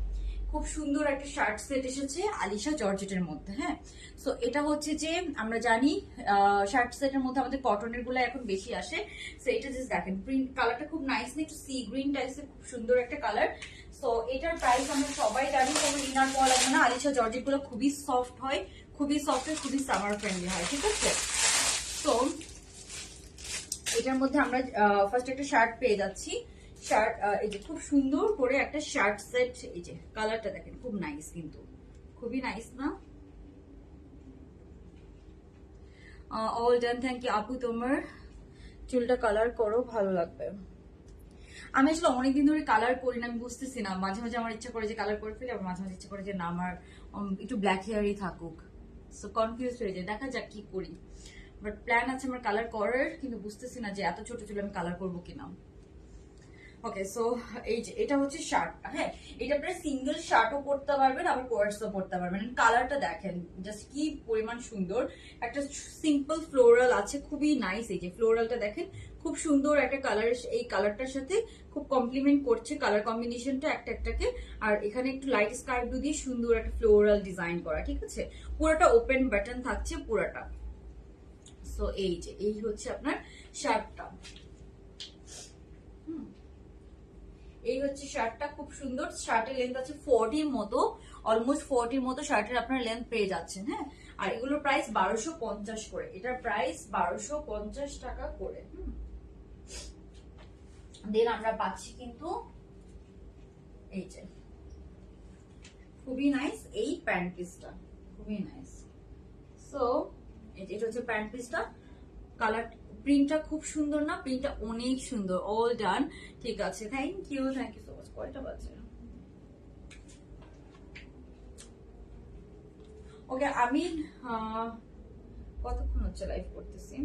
খুব সুন্দর একটা শার্ট সেট এসেছে আলিশা জর্জেটের মধ্যে। হ্যাঁ, সো এটা হচ্ছে যে আমরা জানি শার্ট সেটের মধ্যে আমাদের কটনের গুলো এখন বেশি আসে। সো এটা জাস্ট দেখেন প্রিন্ট কালারটা খুব নাইস না, একটু সি গ্রিন টাইপের খুব সুন্দর একটা কালার। সো এটার প্রাইস আমরা সবাই জানি, কোনো ইনার পাওয়া লাগবে না। আলিশা জর্জেট গুলো খুবই সফট হয়, খুবই সফট হয়, খুবই সামার ফ্রেন্ডলি হয়, ঠিক আছে। তো এটার মধ্যে আমরা ফার্স্ট একটা শার্ট পেয়ে যাচ্ছি। শার্ট এই যে খুব সুন্দর করে একটা শার্ট সেট, এই যে কালারটা দেখেন খুব নাইস, কিন্তু খুবই নাইস না? অল ডান, থ্যাংক ইউ আপু, তোমার চুলটা কালার করো, ভালো লাগবে। আমি আসলে অনেকদিন ধরে কালার করি না, আমি বুঝতেছি না, মাঝে মাঝে আমার ইচ্ছা করে যে কালার করে ফেলি, আবার মাঝে মাঝে ইচ্ছা করে যে না আমার একটু ব্ল্যাক হেয়ারই থাকুক। সো কনফিউজ হয়ে যায়, দেখা যাক কি করি। বাট প্ল্যান আছে আমার কালার করার, কিন্তু বুঝতেছি না যে এত ছোট চুল আমি কালার করবো কিনা। ওকে, সো এই যে এটা হচ্ছে শার্টটা। হ্যাঁ, এটা আপনারা সিঙ্গেল শার্টও পরতে পারবেন, আবার কোয়ার্সও পরতে পারবেন। কালারটা দেখেন জাস্ট কি পরিমাণ সুন্দর, একটা সিম্পল ফ্লোরাল আছে, খুবই নাইস। এই যে ফ্লোরালটা দেখেন খুব সুন্দর একটা কালার, এই কালারটার সাথে খুব কমপ্লিমেন্ট করছে কালার কম্বিনেশনটা একটা একটাকে। আর এখানে একটু লাইট স্কাই ব্লু দিয়ে সুন্দর একটা ফ্লোরাল ডিজাইন করা, ঠিক আছে। পুরোটা ওপেন বাটন থাকছে পুরোটা। সো এই যে এই হচ্ছে আপনার শার্টটা। এই হচ্ছে শার্টটা, খুব সুন্দর। শার্টের লেন্থ আছে 40 মতো, অলমোস্ট 40 মতো শার্টের আপনার লেন্থ পেয়ে যাচ্ছেন। হ্যাঁ, আর এগুলোর প্রাইস 1250 করে, এটার প্রাইস 1250 টাকা করে। দেন আমরা পাচ্ছি কিন্তু এই যে খুবই নাইস এই প্যান্ট পিসটা, খুবই নাইস। সো এটা হচ্ছে প্যান্ট পিসটা, কালার প্রিন্টটা খুব সুন্দর না? প্রিন্টটা অনেক সুন্দর। অল ডান, ঠিক আছে, থ্যাংক ইউ সো মাচ। কয়টা বাজে? ওকে, আমি কতক্ষণ হচ্ছে লাইভ করতেছি?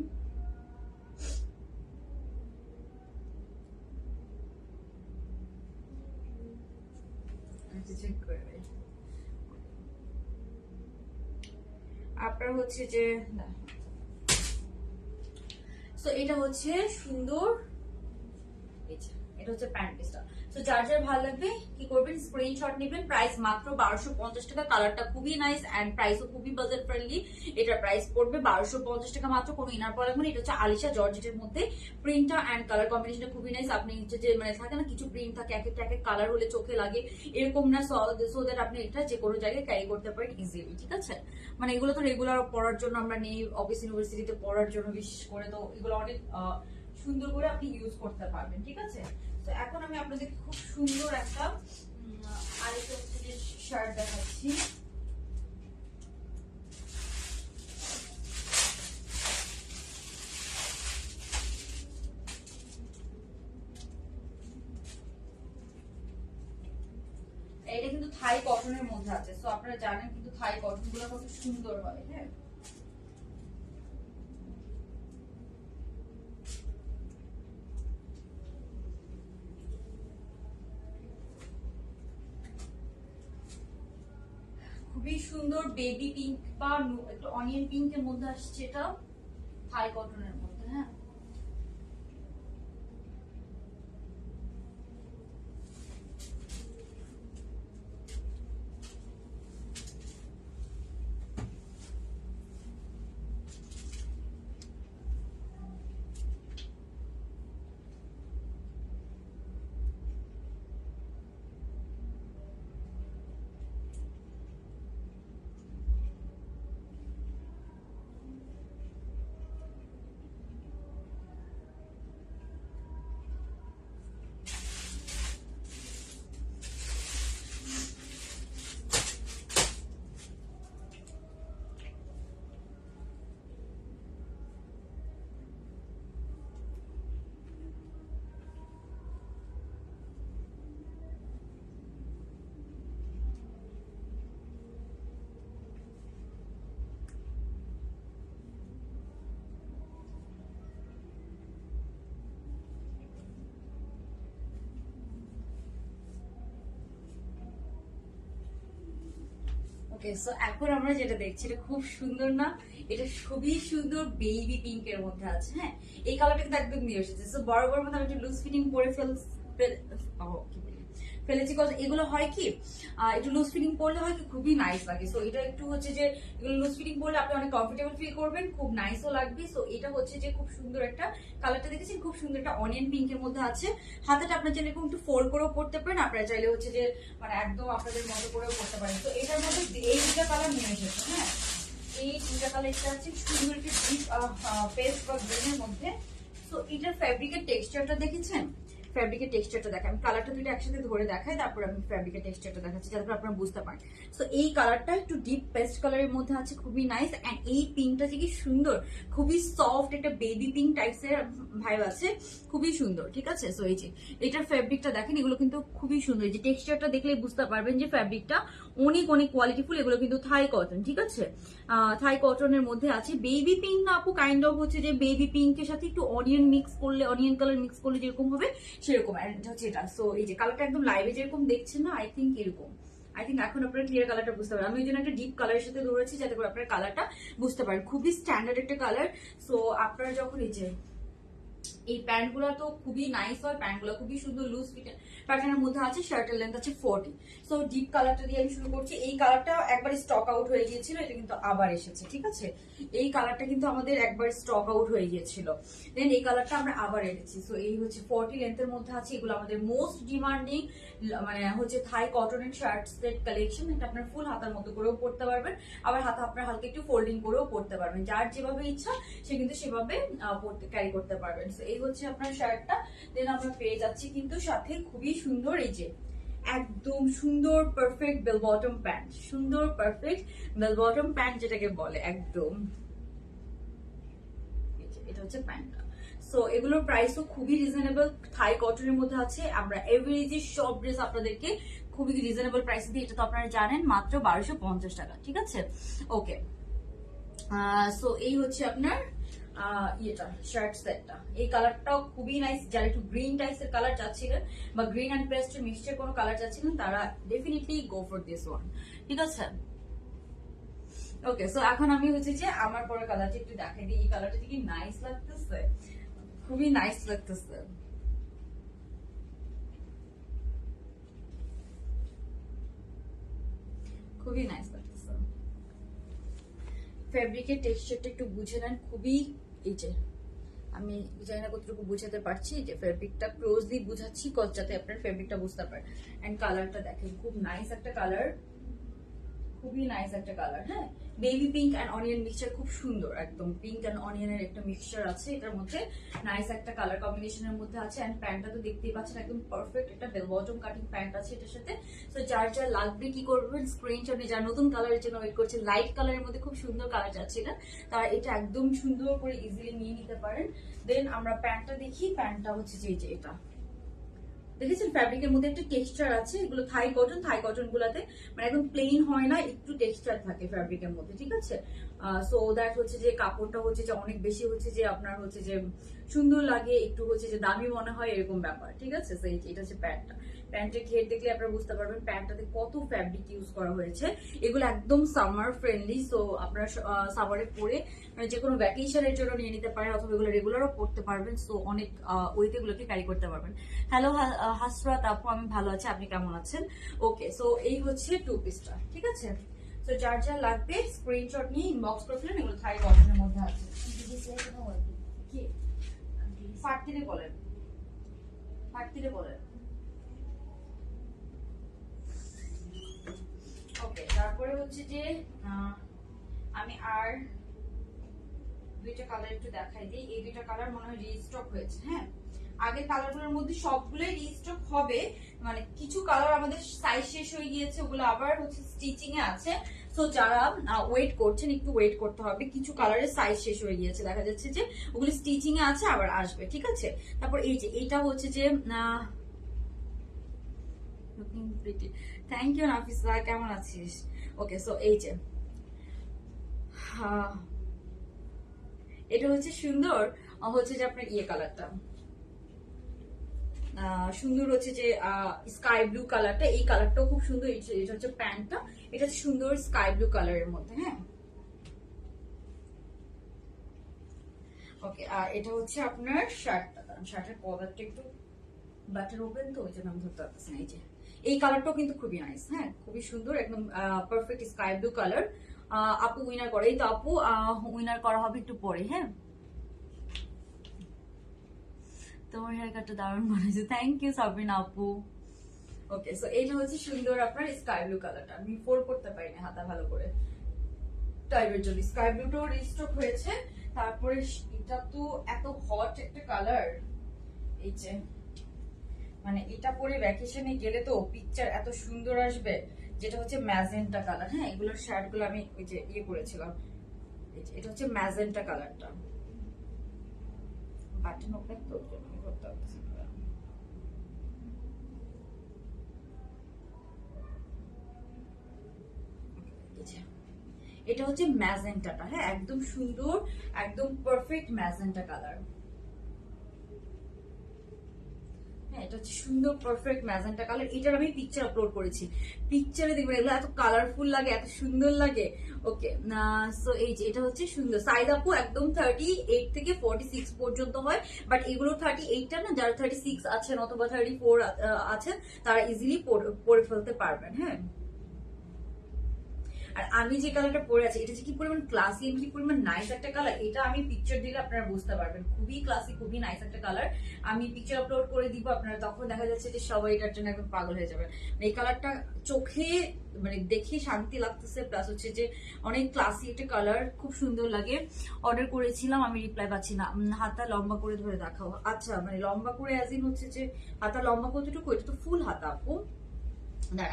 চেক করে আপনার হচ্ছে যে তো এটা হচ্ছে সুন্দর, এটা হচ্ছে প্যান্ট পিসটা। তো যার যার ভালো লাগবে কি করবেন, স্ক্রিনশট নেবেন। প্রাইস মাত্র 1250 টাকা, কালারটা খুবই নাইস এন্ড প্রাইসও খুবই বাজেট ফ্রেন্ডলি। এটার প্রাইস পড়বে 1250 টাকা মাত্র, কোনো ইনার পরা লাগবে না। এটা হচ্ছে আলিশা জর্জেটের মধ্যে, প্রিন্টটা এন্ড কালার কম্বিনেশনটা খুবই নাইস। আপনি যে মানে থাকে না কিছু প্রিন্ট থাকে এক একটা এক এক কালার হলে চোখে লাগে, এরকম না। সো দ্যাট আপনি এটা যে কোনো জায়গায় ক্যারি করতে পারেন ইজিলি, ঠিক আছে। মানে এগুলো তো রেগুলার পড়ার জন্য আমরা নেই, অফিস ইউনিভার্সিটিতে পড়ার জন্য বিশেষ করে, তো এগুলো অনেক সুন্দর করে আপনি ইউজ করতে পারবেন, ঠিক আছে। তো এখন আমি আপনাদের খুব সুন্দর একটা আরেকটা শার্ট দেখাচ্ছি। এটা কিন্তু থাই কটনের মধ্যে আছে। সো আপনারা জানেন কিন্তু থাই কটন গুলো কত সুন্দর হয়। হ্যাঁ, খুবই সুন্দর বেবি পিঙ্ক বা একটু অনিয়ন পিঙ্কের মধ্যে আসছে, এটা থাই কটনের মধ্যে। হ্যাঁ, ওকে, সো এখন আমরা যেটা দেখছি এটা খুব সুন্দর না? এটা খুবই সুন্দর বেবি পিঙ্ক এর মধ্যে আছে। হ্যাঁ, এই কালারটা কিন্তু একদম নিয়ে এসেছে। সো বড় বড় মধ্যে আমি একটু লুজ ফিটিং পরে ফেলেছি, কজ এগুলো হয় কি একটু লুজ ফিটিং পরলে হয় কি খুবই নাইস লাগে। সো এটা একটু হচ্ছে যে এগুলো লুজ ফিটিং পরলে আপনি অনেক কমফোর্টেবল ফিল করবেন, খুব নাইসও লাগবে। সো এটা হচ্ছে যে খুব সুন্দর একটা কালারটা দেখেছেন, খুব সুন্দর একটা অনিয়ন পিঙ্ক এর মধ্যে আছে। হাতাটা আপনার চাইলে এরকম একটু ফোল্ড করেও পড়তে পারেন, আপনারা চাইলে হচ্ছে যে মানে একদম আপনাদের মতো করেও পড়তে পারেন। তো এটার মধ্যে এই দুটা কালার নিয়ে এসেছে। হ্যাঁ, এই দুটা কালার একটা আছে সুন্দর একটা ডিপ পেস্ট বা গ্রিনের মধ্যে। সো এটার ফ্যাব্রিকের টেক্সচারটা দেখেছেন? ফ্যাব্রিকের টেক্সচারটা দেখেন, আমি কালারটা দুটো একসাথে ধরে দেখাই, তারপর আমি ফ্যাব্রিকের টেক্সচারটা দেখাচ্ছি যাতে আপনারা বুঝতে পারেন। সো এই কালারটা একটু ডিপ পেস্ট কালারের মধ্যে আছে, খুবই নাইস। এন্ড এই পিঙ্কটা যে কি সুন্দর, খুবই সফট একটা বেবি পিঙ্ক টাইপস এর ভাইব আছে, খুবই সুন্দর। ঠিক আছে, সো এই যে এটার ফ্যাব্রিকটা দেখেন, এগুলো কিন্তু খুবই সুন্দর। এই যে টেক্সচারটা দেখলেই বুঝতে পারবেন যে ফ্যাব্রিকটা অনেক অনেক কোয়ালিটিফুল। এগুলো কিন্তু থাই কটন, ঠিক আছে, থাই কটনের মধ্যে আছে। বেবি পিঙ্ক না আপু, কাইন্ড অফ হচ্ছে যে বেবি পিঙ্কের সাথে একটু অনিয়ন মিক্স করলে, অনিয়ন কালার মিক্স করলে যেরকম হবে সেরকম হচ্ছে এটা। সো এই যে কালারটা একদম লাইভে যেরকম দেখছেন না, আই থিঙ্ক এরকম। আই থিঙ্ক এখন আপনারা ক্লিয়ার কালারটা বুঝতে পারেন। আমি ওই জন্য একটা ডিপ কালারের সাথে ধরেছি যাতে করে আপনারা কালারটা বুঝতে পারেন। খুবই স্ট্যান্ডার্ড একটা কালার। সো আপনারা যখন এই যে এই প্যান্ট গুলো তো খুবই নাইস হয়, প্যান্ট গুলো খুবই সুন্দর লুজ ফিট প্যাটার্নের মধ্যে আছে। শার্টের লেন্থ আছে 40। সো ডিপ কালারটা দিয়ে আমি শুরু করছি। এই কালারটা একবার স্টক আউট হয়ে গিয়েছিল, এটা কিন্তু আবার এসেছে। ঠিক আছে, এই কালারটা কিন্তু আমাদের একবার স্টক আউট হয়ে গিয়েছিল, দেন এই কালারটা আমরা আবার এনেছি। সো এই হচ্ছে 40 লেন্থের মধ্যে আছে। এগুলো আমাদের মোস্ট ডিমান্ডিং মানে হচ্ছে থাই কটনের শার্ট সেট কালেকশন। এটা আপনার ফুল হাতার মতো করেও পড়তে পারবেন, আবার হাতা আপনার হালকা একটু ফোল্ডিং করেও পড়তে পারবেন। যার যেভাবে ইচ্ছা সে কিন্তু সেভাবে ক্যারি করতে পারবেন। সো এই হচ্ছে আপনার শার্টটা। দেন আমরা পেয়ে যাচ্ছি কিন্তু সাথে খুবই সুন্দর এই যে একদম সুন্দর পারফেক্ট বেল বটম প্যান্ট, সুন্দর পারফেক্ট বেল বটম প্যান্ট যেটাকে বলে একদম। এটা হচ্ছে প্যান্টটা। সো এগুলোর প্রাইসও খুবই রিজনেবল, থাই কটনের মধ্যে আছে। আমরা এভারেজে সব ড্রেস আপনাদেরকে খুবই রিজনেবল প্রাইস দিই, এটা তো আপনারা জানেন, মাত্র 1250 টাকা। ঠিক আছে, ওকে। সো এই হচ্ছে আপনার ইয়েটা শার্ট সেটটা। এই কালারটাও খুবই নাইস। যারা একটু গ্রিন টাইপসের কালার চাচ্ছিলেন বা গ্রিন অ্যান্ড পেস্টের মিক্সচার কোনো কালার চাচ্ছিলেন, তারা definitely go for this one. ঠিক আছে, ওকে। সো এখন আমি হচ্ছে যে আমার পরে কালারটা একটু দেখাই দিই। এই কালারটা কি নাইস লাগতেছে, খুবই নাইস লাগতেছে। খুবই নাইস লাগতেছে। ফেব্রিকের টেক্সচারটা একটু বুঝে নেন, খুবই এই যে আমি জানি না কতটুকু বুঝাতে পারছি, যে ফেব্রিকটা ক্লোজলি বুঝাচ্ছি কজ যাতে আপনার ফেব্রিকটা বুঝতে পারেন। এন্ড কালারটা দেখেন, খুব নাইস একটা কালার, খুবই নাইস একটা কালার। হ্যাঁ, baby pink and onion mixture, খুব সুন্দর একদম পিঙ্ক এন্ড অনিয়নের একটা মিক্সচার আছে এটার মধ্যে। নাইস একটা কালার কম্বিনেশনের মধ্যে আছে। এন্ড প্যান্টটা তো দেখতেই পাচ্ছেন একদম পারফেক্ট একটা বেল বটম কাটিং প্যান্ট আছে এটার সাথে। তো যার যার লাগবে কি করবেন, স্ক্রিনশট নিয়ে, যারা নতুন কালারের জন্য ওয়েট করছেন, লাইট কালারের মধ্যে খুব সুন্দর কালার যাচ্ছে না, তারা এটা একদম সুন্দর করে ইজিলি নিয়ে নিতে পারেন। দেন আমরা প্যান্টটা দেখি। প্যান্টটা হচ্ছে যে এটা দেখেছেন, ফ্যাব্রিকের মধ্যে একটা টেক্সচার আছে। এগুলো থাই কটন, থাই কটন গুলাতে মানে একদম প্লেন হয় না, একটু টেক্সচার থাকে ফ্যাব্রিকের মধ্যে। ঠিক আছে, সো দ্যাট হচ্ছে যে কাপড়টা হচ্ছে যে অনেক বেশি হচ্ছে যে আপনার হচ্ছে যে সুন্দর লাগে, একটু হচ্ছে যে দামি মনে হয় এরকম ব্যাপার। ঠিক আছে, সো এটা হচ্ছে প্যান্টটা। প্যান্টের ঘের দেখলে আপনারা বুঝতে পারবেন প্যান্টটাতে কত ফ্যাব্রিক ইউজ করা হয়েছে। এগুলো একদম সামার ফ্রেন্ডলি। সো আপনারা সামারে পরে মানে যে কোনো ভ্যাকেশনের জন্য নিয়ে নিতে পারেন, অথবা এগুলো রেগুলারও পড়তে পারবেন। সো অনেক ওয়েতে এগুলোকে ক্যারি করতে পারবেন। হ্যালো হাসরাত আপু, আমি ভালো আছি, আপনি কেমন আছেন? ওকে, সো এই হচ্ছে টু পিসটা। ঠিক আছে, তো যার যা লাগবে স্ক্রিনশট নিয়ে ইনবক্স করে ফেলেন। এগুলো থাই কটনের মধ্যে আছে। কি ফাটতিরে বলেন, ফাটতিরে বলেন। ওকে, তারপরে হচ্ছে যে আমি আর দুইটা কালার একটু দেখাই দিই। এই দুইটা কালার মনে হয় রিস্টক হয়েছে। হ্যাঁ, আগের কালারগুলোর মধ্যে সবগুলোই রিস্টক হবে, মানে কিছু কালার আমাদের সাইজ শেষ হয়ে গিয়েছে, ওগুলো আবার হচ্ছে স্টিচিং এ আছে। সো যারা ওয়েট করছেন একটু ওয়েট করতে হবে, কিছু কালারের সাইজ শেষ হয়ে গিয়েছে, দেখা যাচ্ছে যে ওগুলো স্টিচিং এ আছে, আবার আসবে। ঠিক আছে, তারপর এই যে এটা হচ্ছে যে থ্যাংক ইউ নাফিসা, কেমন আছিস? ওকে, সো এই যে এটা হচ্ছে সুন্দর হচ্ছে যে আপনার ইয়ে কালারটা সুন্দর হচ্ছে যে স্কাই ব্লু কালারটা, এই কালারটাও খুব সুন্দর। এটা হচ্ছে প্যান্টটা, এটা হচ্ছে সুন্দর স্কাই ব্লু কালারের মধ্যে। হ্যাঁ, ওকে। আর এটা হচ্ছে আপনার শার্টটা, শার্টের কলারটা একটু বাটার ওপেন তো ওই জন্য আমি ধরতে পারতেছি না। এই যে এই কালারটাও কিন্তু খুবই নাইস। হ্যাঁ, খুবই সুন্দর, একদম পারফেক্ট স্কাই ব্লু কালার। আপু উইনার করে, এই তো আপু উইনার করা হবে একটু পরে। হ্যাঁ, তোমার হেয়ার কাটটা দারুণ বানিয়েছে, থ্যাংক ইউ সাবিনা আপু। ওকে, সো এইটা হচ্ছে সুন্দর আপনার স্কাই ব্লু কালারটা। আমি ফোল্ড করতে পারি না হাতা ভালো করে টাইপের জন্য। স্কাই ব্লুটাও রিস্টক হয়েছে। তারপরে এটা তো এত হট একটা কালার, এই যে মানে এটা পরে ভ্যাকেশনে গেলে তো পিকচার এত সুন্দর আসবে, যেটা হচ্ছে ম্যাজেন্টা কালার। হ্যাঁ, এগুলোর শার্ট গুলো আমি ওই যে ইয়ে করেছিলাম। এটা হচ্ছে ম্যাজেন্টা কালারটা, বাটন ওপেন তো আমি করতে পারতেছি না। এটা হচ্ছে ম্যাজেন্টাটা। হ্যাঁ, একদম সুন্দর, একদম পারফেক্ট ম্যাজেন্টা কালার। এটা হচ্ছে সুন্দর পারফেক্ট ম্যাজেন্টা কালার। এটার আমি পিকচার আপলোড করেছি, পিকচারে দেখবেন এগুলো এত কালারফুল লাগে, এত সুন্দর লাগে। ওকে, সো এই যে এটা হচ্ছে সুন্দর সাইজ আপু, একদম 38 থেকে 46 পর্যন্ত হয়। বাট এগুলো 38টা না, যারা 36 আছেন অথবা 34 আছেন তারা ইজিলি পরে ফেলতে পারবেন। হ্যাঁ, আর আমি যে কালারটা পরে আছি এটা যে কি পরিমাণ ক্লাসি, কি পরিমাণ নাইস একটা কালার, এটা আমি পিকচার দিলে আপনারা বুঝতে পারবেন। খুবই ক্লাসি, খুবই নাইস একটা কালার। আমি পিকচার আপলোড করে দিব আপনারা, তখন দেখা যাচ্ছে যে সবাই এটার জন্য একদম পাগল হয়ে যাবে। এই কালারটা চোখে মানে দেখে শান্তি লাগতেছে, প্লাস হচ্ছে যে অনেক ক্লাসি একটা কালার, খুব সুন্দর লাগে। অর্ডার করেছিলাম, আমি রিপ্লাই পাচ্ছি না। হাতা লম্বা করে ধরে দেখাও। আচ্ছা, মানে লম্বা করে অ্যাজ হচ্ছে যে হাতা লম্বা কতটুকু, এটা তো ফুল হাতা আপু।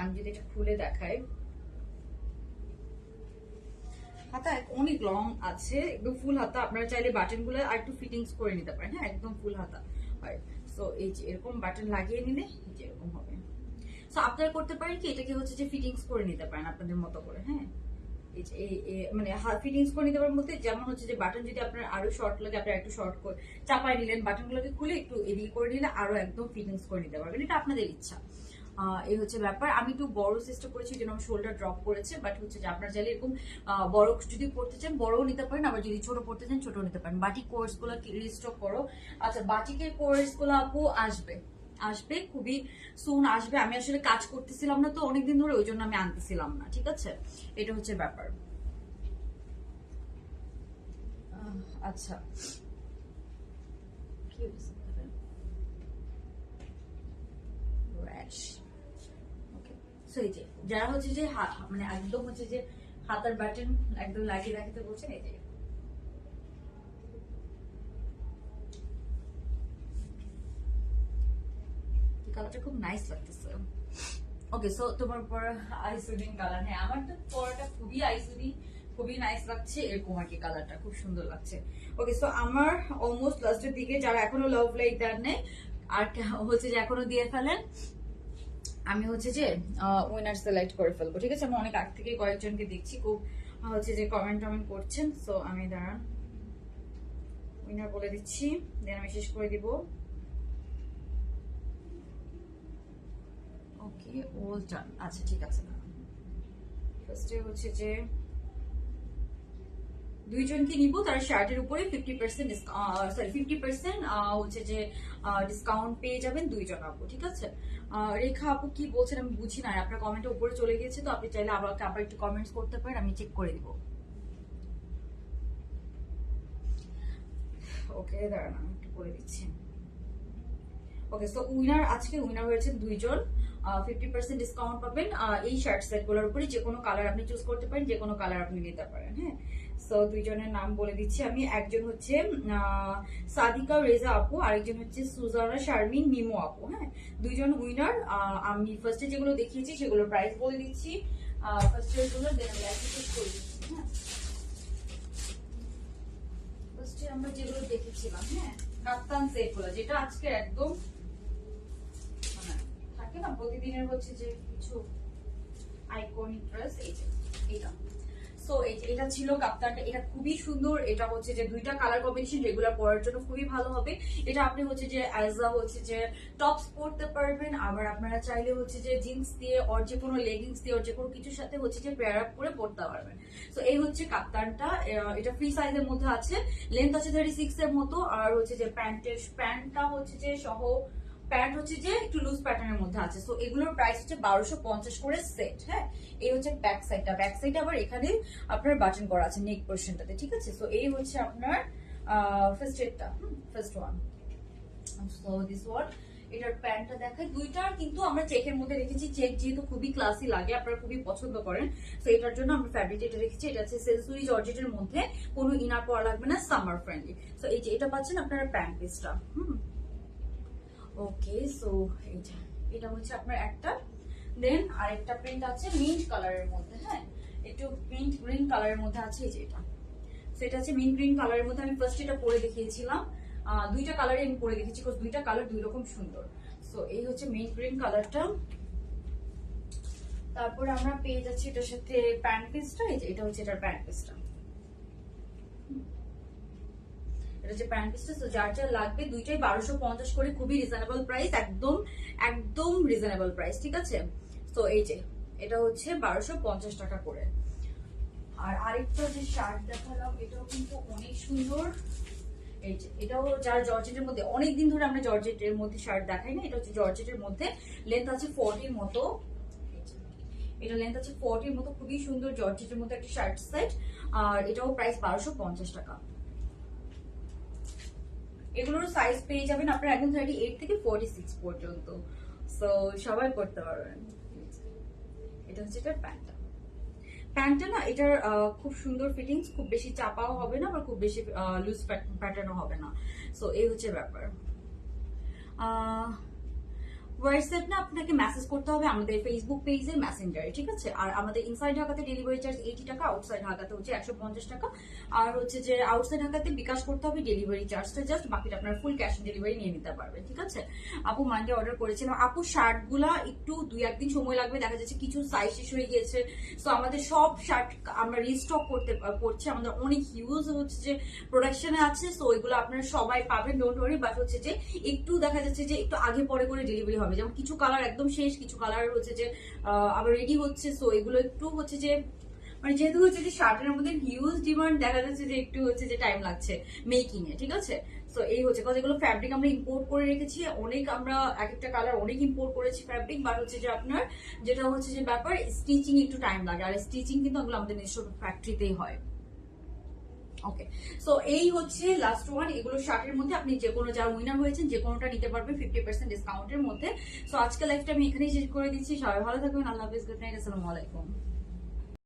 আমি যদি এটা খুলে দেখাই, হাতা অনেক লং আছে, একদম ফুল হাতা। আপনারা চাইলে বাটন গুলো আর একটু ফিটিংস করে নিতে পারেন। হ্যাঁ, একদম ফুল হাতা হয়। সো এই যে এরকম বাটন লাগিয়ে নিলে এই যে এরকম হবে। সো আপনারা করতে পারেন কি, এটাকে হচ্ছে যে ফিটিংস করে নিতে পারেন আপনাদের মতো করে। হ্যাঁ, এই যে মানে ফিটিংস করে নিতে পারেন বলতে, যেমন হচ্ছে যে বাটন যদি আপনার আরো শর্ট লাগে, আপনারা একটু শর্ট করে চাপাই নিলেন, বাটন গুলোকে খুলে একটু এদিকে করে নিলে আরো একদম ফিটিংস করে নিতে পারবেন। এটা আপনাদের ইচ্ছা। এই হচ্ছে ব্যাপার। আমি একটু বড় চেষ্টা করেছি, যেন আমার শোল্ডার ড্রপ করেছে। বাট হচ্ছে যে আপনার চাইলে এরকম বড় যদি পড়তে চান বড়ও নিতে পারেন, আবার যদি ছোট পড়তে চান ছোট নিতে পারেন। বাটিক কোর্স গুলো রিস্টক করো। আচ্ছা, বাটিকের কোর্স গুলো আপু আসবে, আসবে খুবই সুন আসবে। আমি আসলে কাজ করতেছিলাম না তো অনেকদিন ধরে, ওই জন্য আমি আনতেছিলাম না। ঠিক আছে, এটা হচ্ছে ব্যাপার। আচ্ছা, কি হয়েছে? যারা হচ্ছে যে মানে একদম হচ্ছে যে হাতার বাটন একদম লাগিয়ে রাখতে বলছেন, এই যে কালারটা খুব নাইস লাগতেছে। ওকে, সো তোমার পর আইসুডিন কালার। হ্যাঁ, আমার তো পরাটা খুবই আইসুডিন, খুবই নাইস লাগছে, এরকম আর কি কালারটা খুব সুন্দর লাগছে। ওকে, সো আমার অলমোস্ট লাস্টের দিকে, যারা এখনো লাভ লাইক দেন নেই আর হচ্ছে যে এখনো দিয়ে ফেলেন, আমি হচ্ছে যে উইনার সিলেক্ট করে ফেলবো। ঠিক আছে, আমি অনেক আগ থেকে কয়েকজনকে দেখছি খুব হচ্ছে যে কমেন্ট করছেন। সো আমি দাঁড়ান উইনার বলে দিচ্ছি, দেন আমি শেষ করে দিব। ওকে, অল ডান। আচ্ছা, ঠিক আছে। ফার্স্টে হচ্ছে যে দুইজনকে নিব, তার শার্টের উপরে 50% সরি 50% হচ্ছে যে ডিসকাউন্ট পেয়ে যাবেন দুইজন আপু। ঠিক আছে, রেখা আপু কি বলছেন আমি বুঝি না, আপনার কমেন্টের উপরে চলে গেছে, তো আপনি চাইলে আবার একটু কমেন্টস করতে পারেন, আমি চেক করে দিব। ওকে, দাঁড়ান আমি একটু করে দিচ্ছি। ওকে, সো উইনার, আজকে উইনার হয়েছেন দুইজন, 50% ডিসকাউন্ট পাবেন এই শার্ট সেট গুলোর উপরে। যে কোনো কালার আপনি চুজ করতে পারেন, যে কোনো কালার আপনি নিতে পারেন। হ্যাঁ, সো দুইজনের নাম বলে দিচ্ছি আমি। একজন হচ্ছে সাদিকা রেজা আপু, আরেকজন হচ্ছে সুজানা শারমিন নিমো আপু। হ্যাঁ, দুইজন উইনার। আমি ফার্স্টে যেগুলো দেখিয়েছি সেগুলোর প্রাইস বলে দিচ্ছি। ফার্স্টে গুলো দেন আমি অ্যাসোসিয়েট করে দিচ্ছি। হ্যাঁ, ফার্স্টে আমরা যেগুলো দেখেছিলাম, হ্যাঁ কাপ্তান সেট গুলো, যেটা আজকে একদম থাকে না প্রতিদিনের হচ্ছে যে কিছু আইকনিক ড্রেস, এই যে এটা। সো এটা ছিল কাপ্তানটা, এটা খুবই সুন্দর। এটা হচ্ছে যে দুইটা কালার কম্বিনেশন রেগুলার পরার জন্য খুবই ভালো হবে। এটা আপনি হচ্ছে যে অ্যাজ আ হচ্ছে যে টপস পরতে পারবেন, আবার আপনারা চাইলে হচ্ছে যে জিন্স দিয়ে ওর যে কোনো লেগিংস দিয়ে ওর যে কোনো কিছুর সাথে হচ্ছে যে পেয়ার আপ করে পরতে পারবেন। তো এই হচ্ছে কাপ্তানটা, এটা ফ্রি সাইজের মধ্যে আছে, লেন্থ আছে 36 এর মতো, আর হচ্ছে যে প্যান্টটা হচ্ছে যে সহ প্যান্ট হচ্ছে যে একটু লুজ প্যাটার্নের মধ্যে আছে। সো এগুলোর প্রাইস হচ্ছে 1250 করে সেট। হ্যাঁ, এই হচ্ছে ব্যাক সাইডটা আবার এখানে আপনার বাটন করা আছে নেক পোর্শনটাতে, ঠিক আছে। সো এই হচ্ছে আপনার first one. So this one, এটার প্যান্টটা দেখায়। দুইটার কিন্তু আমরা চেকের মধ্যে রেখেছি, চেক যেহেতু খুবই ক্লাসি লাগে, আপনারা খুবই পছন্দ করেন, তো এটার জন্য আমরা ফ্যাব্রিক এটা রেখেছি। এটা হচ্ছে সেন্সুরি জর্জেটের মধ্যে, কোনো ইনার পরা লাগবে না, সামার ফ্রেন্ডলি। সো এই যে এটা পাচ্ছেন আপনারা প্যান্ট পিসটা। ওকে, সো এটা হচ্ছে আপনার একটা। দেন আরেকটা প্রিন্ট আছে মিন্ট কালারের মধ্যে, হ্যাঁ একটু মিন্ট গ্রিন কালারের মধ্যে আছে, এই যে এটা। সেটা হচ্ছে মিন্ট গ্রিন কালারের মধ্যে। আমি ফার্স্ট এটা পরে দেখিয়েছিলাম, দুইটা কালারে আমি পরে দেখেছি, দুইটা কালার দুই রকম সুন্দর। সো এই হচ্ছে মিন্ট গ্রিন কালারটা। তারপরে আমরা পেয়ে যাচ্ছি এটার সাথে প্যান্ট পিসটা, এই যে এটা হচ্ছে এটার প্যান্ট পিসটা, এটা হচ্ছে প্যান্ট পিসটা। তো যার যার লাগবে দুইটাই 1250 করে, খুবই রিজনেবল প্রাইস, একদম একদম রিজনেবল প্রাইস, ঠিক আছে। তো এই যে এটা হচ্ছে 1250 টাকা করে। আর আরেকটা যে শার্ট দেখালাম এটাও কিন্তু অনেক সুন্দর, এই যে এটাও যার জর্জেটের মধ্যে, অনেকদিন ধরে আমরা জর্জেটের মধ্যে শার্ট দেখাই না, এটা হচ্ছে জর্জেটের মধ্যে, লেন্থ আছে 40 মতো, এটা লেন্থ আছে 40 মতো, খুবই সুন্দর জর্জেটের মধ্যে একটা শার্ট সেট। আর এটাও প্রাইস 1250 টাকা। এগুলোর সাইজ পেয়ে যাবেন আপনারা একদম 38 থেকে 46 পর্যন্ত, সো সবাই পড়তে পারবেন। এটা হচ্ছে এটার প্যান্টটা না, এটার খুব সুন্দর ফিটিংস, খুব বেশি চাপাও হবে না, আবার খুব বেশি লুজ প্যাটার্নও হবে না। সো এই হচ্ছে ব্যাপার। হোয়াটসঅ্যাপ না আপনাকে মেসেজ করতে হবে আমাদের ফেসবুক পেজে মেসেঞ্জারে, ঠিক আছে। আর আমাদের ইনসাইড ঢাকাতে ডেলিভারি চার্জ 80 টাকা, আউটসাইড ঢাকাতে হচ্ছে 150 টাকা। আর হচ্ছে যে আউটসাইড ঢাকাতে বিকাশ করতে হবে ডেলিভারি চার্জটা জাস্ট, বাকিটা আপনার ফুল ক্যাশ অন ডেলিভারি নিয়ে নিতে পারবেন, ঠিক আছে। আপু মানডে অর্ডার করেছিলাম, আপু শার্ট গুলা একটু 2-1 দিন সময় লাগবে, দেখা যাচ্ছে কিছু সাইজ শেষ হয়ে গিয়েছে। সো আমাদের সব শার্ট আমরা রিস্টক করছি, আমাদের অনেক হিউজ হচ্ছে যে প্রোডাকশনে আছে। সো এগুলো আপনারা সবাই পাবেন, ডোন্ট ওয়ারি। বাট হচ্ছে যে একটু দেখা যাচ্ছে যে একটু আগে পরে করে ডেলিভারি হবে, যেমন কিছু কালার একদম শেষ, কিছু কালার হচ্ছে যে আবার রেডি হচ্ছে। সো এগুলো একটু হচ্ছে যে মানে যেহেতু হচ্ছে যে শার্টের মধ্যে হিউজ ডিমান্ড, দেখা যাচ্ছে যে একটু হচ্ছে যে টাইম লাগছে মেকিং এ, ঠিক আছে। সো এই হচ্ছে কারণ এগুলো ফ্যাব্রিক আমরা ইম্পোর্ট করে রেখেছি অনেক, আমরা এক একটা কালার অনেক ইম্পোর্ট করেছি ফ্যাব্রিক। বাট হচ্ছে যে আপনার যেটা হচ্ছে যে ব্যাপার, স্টিচিং একটু টাইম লাগে, আর স্টিচিং কিন্তু এগুলো আমাদের নিজস্ব ফ্যাক্টরিতেই হয়। ওকে, সো এই হচ্ছে লাস্ট ওয়ান। এগুলো শার্টের মধ্যে আপনি যে কোনো, যারা উইনার হয়েছেন যে কোনোটা নিতে পারবেন 50% ডিসকাউন্টের মধ্যে। সো আজকে লাইফটা আমি এখানেই শেষ করে দিচ্ছি। সবাই ভালো থাকবেন, আল্লাহ হাফেজ, গুড নাইট, আসসালামু আলাইকুম।